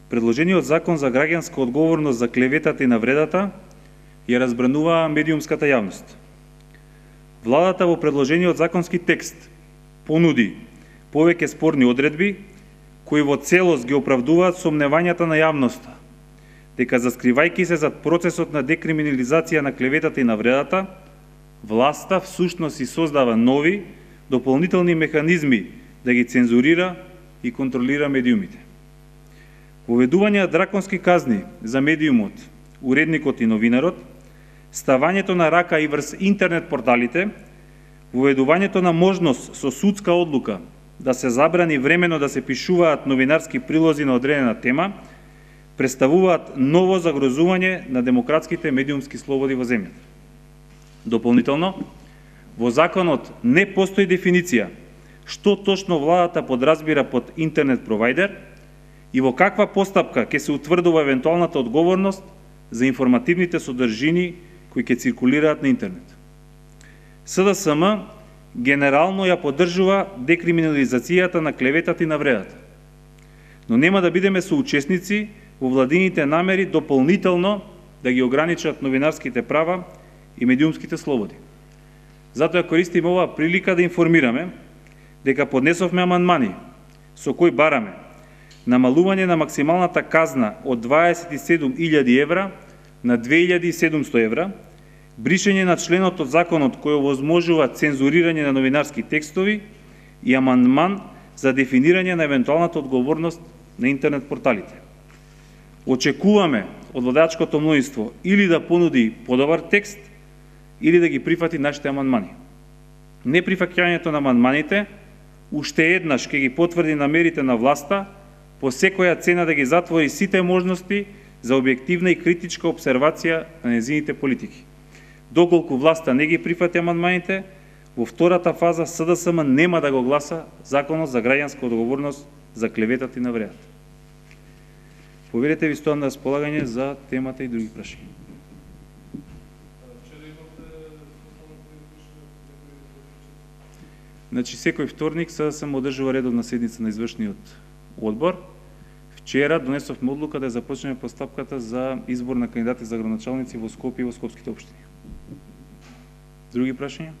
предложениот закон за граѓанска одговорност за клеветата и навредата ја разбранува медиумската јавност. Владата во предложениот законски текст понуди повеќе спорни одредби кои во целост ги оправдуваат сомневањата на јавноста дека заскривајќи се зад процесот на декриминализација на клеветата и навредата, власта всушност си создава нови, дополнителни механизми да ги цензурира и контролира медиумите. Воведување драконски казни за медиумот, уредникот и новинарот, ставањето на рака и врз интернет порталите, воведувањето на можност со судска одлука да се забрани времено да се пишуваат новинарски прилози на одредена тема, представуваат ново загрозување на демократските медиумски слободи во земјата. Дополнително, во законот не постои дефиниција што точно владата подразбира под интернет провайдер и во каква постапка ќе се утврдува евентуалната одговорност за информативните содржини кои ќе циркулираат на интернет. СДСМ генерално ја поддржува декриминализацијата на клеветата и навредата, но нема да бидеме соучесници во владините намери дополнително да ги ограничат новинарските права и медиумските слободи. Затоа користиме оваа прилика да информираме дека поднесовме амандмани со кои бараме намалување на максималната казна од 27.000 евра на 2.700 евра, бришење на членот од законот кој овозможува цензурирање на новинарски текстови и амандман за дефинирање на евентуалната одговорност на интернет порталите. Очекуваме од владеачкото мнозинство или да понуди подобар текст, или да ги прифати нашите амандмани. Неприфаќањето на амандманите уште еднаш ќе ги потврди намерите на власта по секоја цена да ги затвори сите можности за објективна и критичка обсервација на нејзините политики. Доколку власта не ги прифати амандманите, во втората фаза СДСМ нема да го гласа Законот за граѓанска одговорност за клеветата и навредата. Поверете ви, стоам на располагање за темата и други прашања. Значи, секој вторник СДСМ одржува редовна седница на извршниот одбор. Вчера донесовме одлука да започнеме постапката за избор на кандидати за градоначалници во Скопје и во скопските општини. Други прашања?